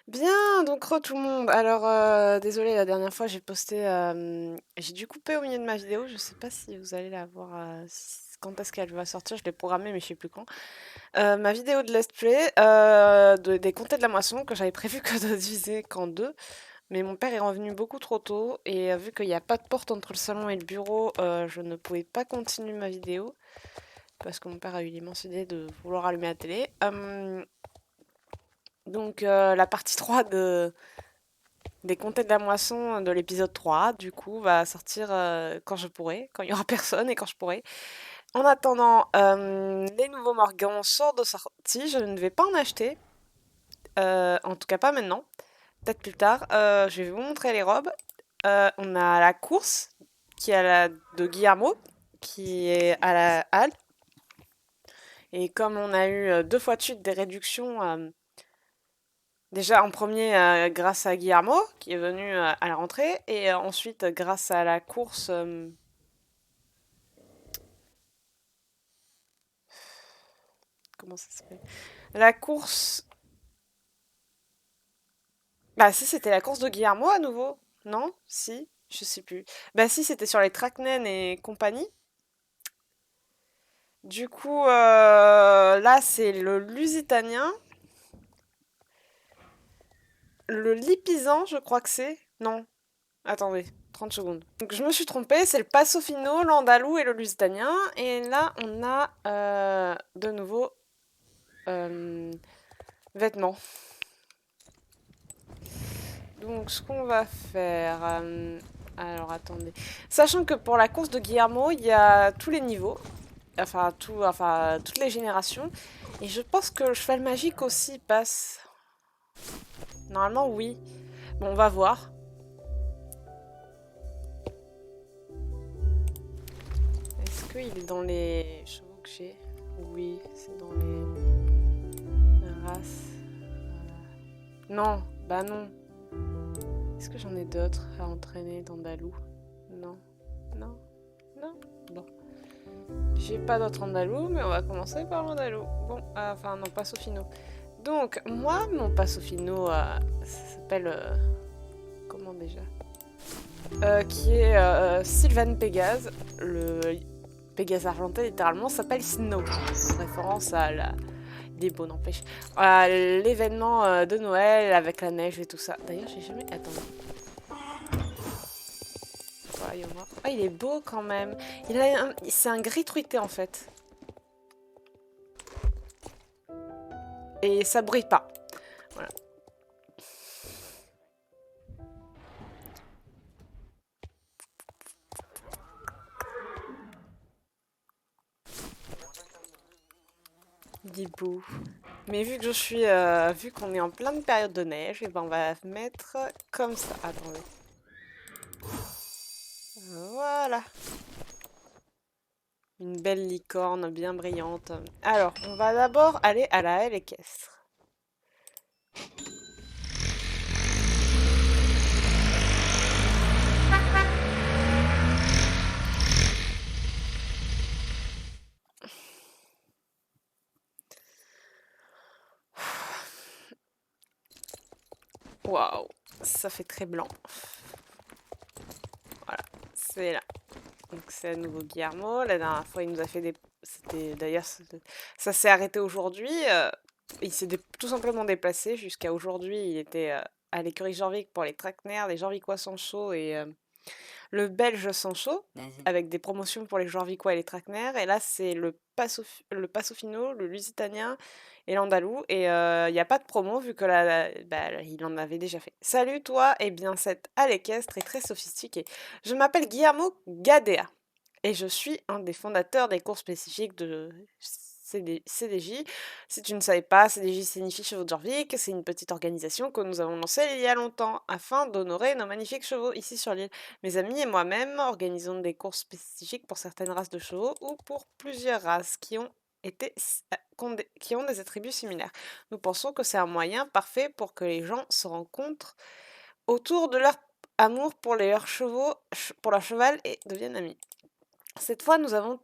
Bien, donc tout le monde. Alors, désolée, la dernière fois, j'ai dû couper au milieu de ma vidéo. Je sais pas si vous allez la voir, quand est-ce qu'elle va sortir. Je l'ai programmée, mais je sais plus quand. Ma vidéo de let's play des comtés de la moisson que j'avais prévu que de diviser qu'en deux. Mais mon père est revenu beaucoup trop tôt et vu qu'il n'y a pas de porte entre le salon et le bureau, je ne pouvais pas continuer ma vidéo parce que mon père a eu l'immense idée de vouloir allumer la télé. Donc la partie 3 des comtés de la moisson de l'épisode 3, du coup, va sortir quand je pourrai, quand il y aura personne et quand je pourrai. En attendant, les nouveaux Morgans sortent de sortie, je ne vais pas en acheter, en tout cas pas maintenant, peut-être plus tard. Je vais vous montrer les robes. On a la course de Guillermo, qui est à la halle. Et comme on a eu deux fois de suite des réductions, déjà en premier grâce à Guillermo, qui est venu à la rentrée, et ensuite grâce à la course. Comment ça s'appelle? La course. Bah si, c'était la course de Guillermo à nouveau. Non? Si? Je sais plus. Bah si, c'était sur les Tracknen et compagnie. Du coup, là, c'est le Lusitanien. Le Lipisan, je crois que c'est. Non. Attendez, 30 secondes. Donc je me suis trompée, c'est le Passofino, l'Andalou et le Lusitanien. Et là, on a de nouveau vêtements. Donc ce qu'on va faire... alors attendez. Sachant que pour la course de Guillermo, il y a tous les niveaux. Enfin, toutes les générations. Et je pense que le cheval magique aussi passe. Normalement, oui. Bon, on va voir. Est-ce qu'il est dans les chevaux que j'ai? Oui, c'est dans les races. Non, bah non. Est-ce que j'en ai d'autres à entraîner d'Andalou? Non, non, non. Bon. J'ai pas d'autres Andalou, mais on va commencer par l'Andalou. Bon, enfin, non, pas Sofino. Donc, moi, mon Passofino, ça s'appelle. Comment déjà? Qui est Sylvan Pégase. Le Pégase argenté, littéralement, s'appelle Snow. En référence à la. Il est beau, n'empêche. À l'événement de Noël avec la neige et tout ça. D'ailleurs, j'ai jamais. Attends. Voyons voir. Ah, il est beau quand même. C'est un gris truité en fait. Et ça brille pas. Voilà. Dibou. Mais vu que vu qu'on est en pleine période de neige, et ben on va mettre comme ça. Attendez. Voilà. Une belle licorne bien brillante. Alors, on va d'abord aller à la haie équestre. Waouh, ça fait très blanc. Voilà, c'est là. Donc c'est à nouveau Guillermo. La dernière fois, il nous a fait des... C'était d'ailleurs... Ça s'est arrêté aujourd'hui. Il s'est tout simplement déplacé. Jusqu'à aujourd'hui, il était à l'écurie Jorvik pour les Traquenards, les Jorvikois sans chaud et le Belge sans chaud, avec des promotions pour les Jorvikois et les Traquenards. Et là, c'est le Passofino, le Lusitanien et l'Andalou. Et il n'y a pas de promo vu que il en avait déjà fait. Salut toi, et bien cette halle équestre est très sophistiquée. Je m'appelle Guillermo Gadea et je suis un des fondateurs des cours spécifiques de CDJ. Si tu ne savais pas, CDJ signifie Chevaux de Jorvik. C'est une petite organisation que nous avons lancée il y a longtemps afin d'honorer nos magnifiques chevaux ici sur l'île. Mes amis et moi-même organisons des courses spécifiques pour certaines races de chevaux ou pour plusieurs races qui ont des attributs similaires. Nous pensons que c'est un moyen parfait pour que les gens se rencontrent autour de leur amour pour leurs chevaux, pour leur cheval et deviennent amis. Cette fois, nous avons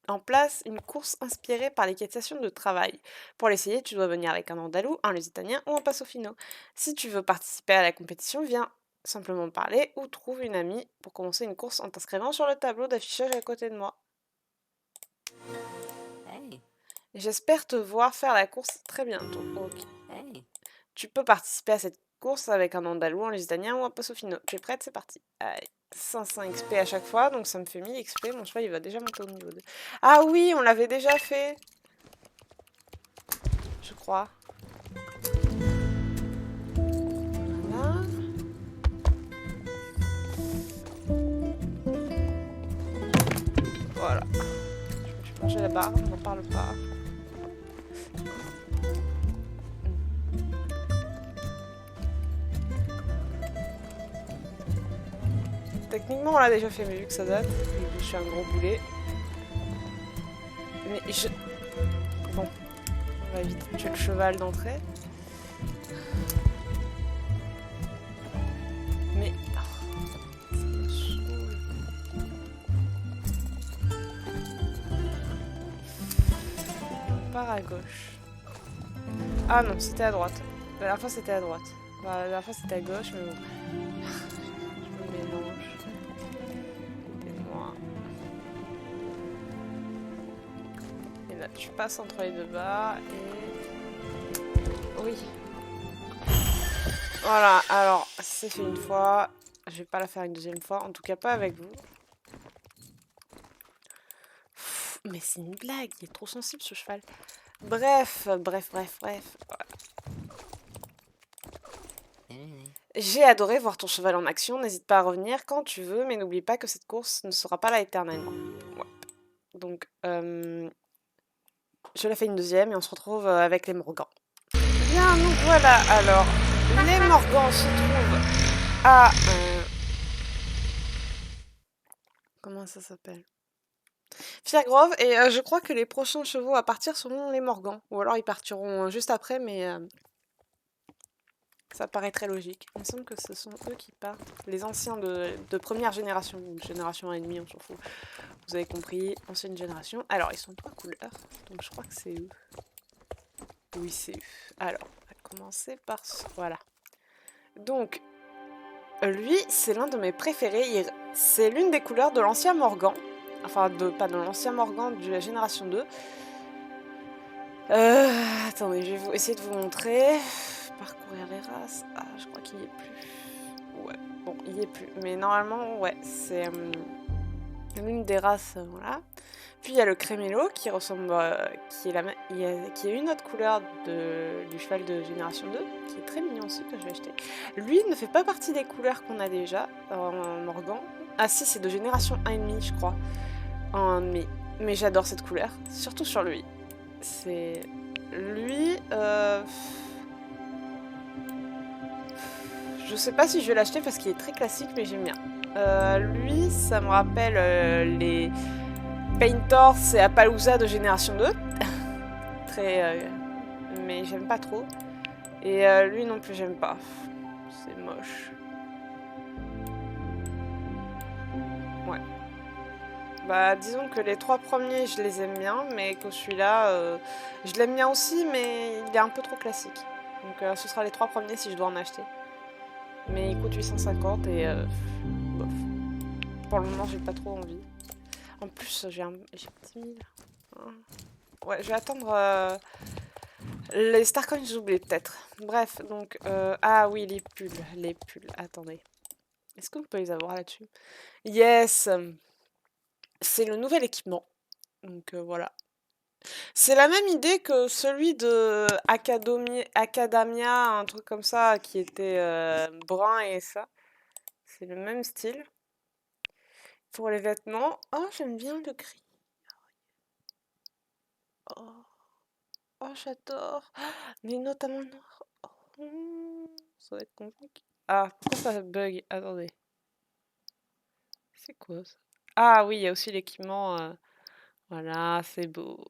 en place une course inspirée par l'équitation de travail. Pour l'essayer, tu dois venir avec un andalou, un lusitanien ou un passofino. Si tu veux participer à la compétition, viens simplement parler ou trouve une amie pour commencer une course en t'inscrivant sur le tableau d'affichage à côté de moi. Hey, J'espère te voir faire la course très bientôt. Ok. hey. Tu peux participer à cette course avec un andalou, un lusitanien ou un passofino. Tu es prête? C'est parti. Allez. 500 XP à chaque fois, donc ça me fait 1000 XP. Mon cheval, il va déjà monter au niveau 2. Ah oui, on l'avait déjà fait. Je crois. Voilà. Voilà. Je me suis mangé la barre, on n'en parle pas. Techniquement, on l'a déjà fait, mais vu que ça date, et que je suis un gros boulet. Mais je... Bon, on va vite tuer le cheval d'entrée. Mais... oh, ça me saoule. On part à gauche. Ah non, c'était à droite. La dernière fois, c'était à droite. Enfin, la dernière fois, c'était à gauche, mais bon. Je me mélange. Aidez-moi. Et là, tu passes entre les deux barres et... Oui. Voilà, alors, c'est fait une fois. Je vais pas la faire une deuxième fois, en tout cas pas avec vous. Pff, mais c'est une blague, il est trop sensible ce cheval. Bref. Voilà. J'ai adoré voir ton cheval en action, n'hésite pas à revenir quand tu veux, mais n'oublie pas que cette course ne sera pas là éternellement. Ouais. Donc, je la fais une deuxième et on se retrouve avec les Morgans. Bien, nous voilà. Alors, les Morgans se trouvent à... comment ça s'appelle? Firegrove, et je crois que les prochains chevaux à partir seront les Morgans. Ou alors ils partiront juste après, mais ça paraît très logique. Il me semble que ce sont eux qui partent. Les anciens de première génération. Une génération et demie, on s'en fout. Vous avez compris, ancienne génération. Alors, ils sont trois couleurs, donc je crois que c'est eux. Oui, c'est eux. Alors, on va commencer par... Voilà. Donc, lui, c'est l'un de mes préférés. C'est l'une des couleurs de l'ancien Morgan. Enfin, pas de l'ancien Morgan de la génération 2. Attendez, je vais essayer de vous montrer. Parcourir les races. Ah, je crois qu'il y est plus. Ouais, bon, il y est plus. Mais normalement, ouais, c'est l'une des races, voilà. Puis il y a le crémélo qui ressemble, qui est une autre couleur du cheval de génération 2, qui est très mignon aussi, que je vais acheter. Lui ne fait pas partie des couleurs qu'on a déjà en Morgan. Ah si, c'est de génération 1,5, je crois. Mais j'adore cette couleur, surtout sur lui. C'est... Lui... Je sais pas si je vais l'acheter parce qu'il est très classique, mais j'aime bien. Lui, ça me rappelle les Paintors et Appaloosa de génération 2. Très... mais j'aime pas trop. Et lui non plus, j'aime pas. C'est moche. Ouais. Bah, disons que les trois premiers, je les aime bien, mais que celui-là, je l'aime bien aussi, mais il est un peu trop classique. Donc ce sera les trois premiers si je dois en acheter. Mais il coûte 850 et bof. Pour le moment, j'ai pas trop envie. En plus, j'ai 10 000. Hein. Ouais, je vais attendre les Starcoins oubliés peut-être. Bref, donc... ah oui, les pulls. Les pulls, attendez. Est-ce qu'on peut les avoir là-dessus? Yes! C'est le nouvel équipement. Donc voilà. C'est la même idée que celui de Acadamia, un truc comme ça, qui était brun et ça. C'est le même style. Pour les vêtements, oh, j'aime bien le gris. Oh, oh j'adore. Mais notamment le noir. Oh, ça va être compliqué. Ah, pourquoi ça bug? Attendez. C'est quoi ça? Ah oui, il y a aussi l'équipement. Voilà, c'est beau.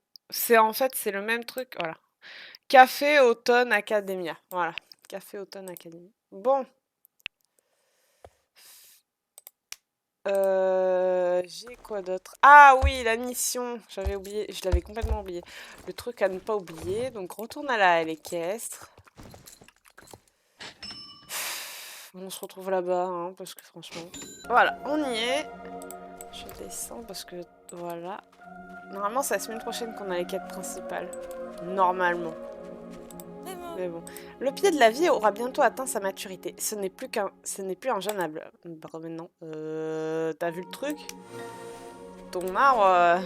En fait, c'est le même truc. Voilà. Café Automne Academia. Voilà. Café Automne Academia. Bon. J'ai quoi d'autre? Ah oui, la mission! J'avais oublié, je l'avais complètement oublié. Le truc à ne pas oublier. Donc retourne à la halle équestre. On se retrouve là-bas, hein, parce que franchement... Voilà, on y est. Je descends parce que... Voilà. Normalement, c'est la semaine prochaine qu'on a les quêtes principales. Normalement. Mais bon. Le pied de la vie aura bientôt atteint sa maturité. Ce n'est plus un jeune arbre. Bah, maintenant. T'as vu le truc? Ton arbre...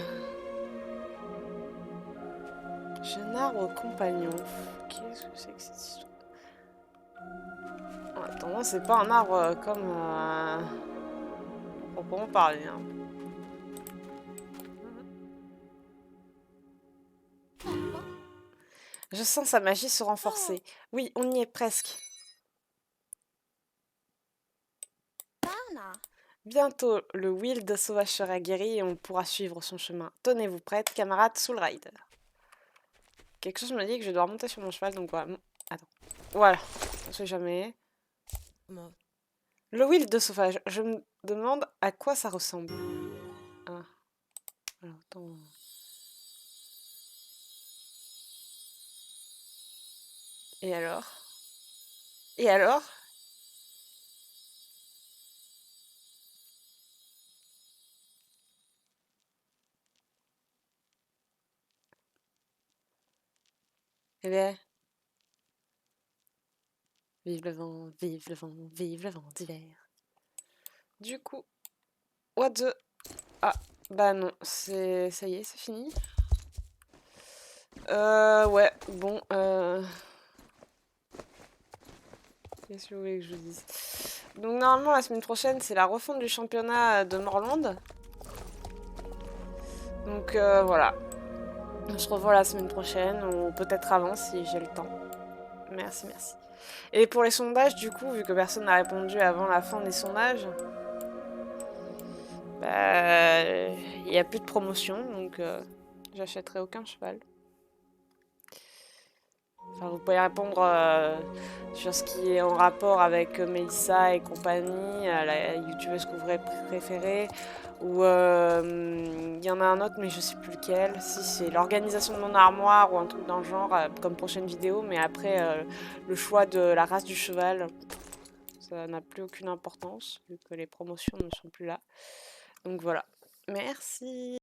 Jeune arbre compagnon. Qu'est-ce que c'est que cette histoire? Attends, c'est pas un arbre comme... proprement parler, hein. Je sens sa magie se renforcer. Oui, on y est presque. Bientôt, le Wild sauvage sera guéri et on pourra suivre son chemin. Tenez-vous prête, camarade Soulrider. Quelque chose me dit que je dois remonter sur mon cheval, donc voilà. Attends. Voilà. On sait jamais. Le Wild sauvage. Je me demande à quoi ça ressemble. Ah. Alors, attends. Et alors? Et alors? Eh bien... Vive le vent, vive le vent, vive le vent d'hiver. Du coup... What the... Ah, bah non, c'est... Ça y est, c'est fini. Ouais, bon, qu'est-ce que vous voulez que je vous dise? Donc normalement, la semaine prochaine, c'est la refonte du championnat de Morland. Donc voilà. On se revoit la semaine prochaine, ou peut-être avant si j'ai le temps. Merci, merci. Et pour les sondages, du coup, vu que personne n'a répondu avant la fin des sondages, bah, il n'y a plus de promotion, donc j'achèterai aucun cheval. Enfin, vous pouvez répondre sur ce qui est en rapport avec Mélissa et compagnie, la youtubeuse que vous préférez, ou il y en a un autre mais je sais plus lequel, si c'est l'organisation de mon armoire ou un truc dans le genre comme prochaine vidéo, mais après le choix de la race du cheval, ça n'a plus aucune importance vu que les promotions ne sont plus là. Donc voilà, merci.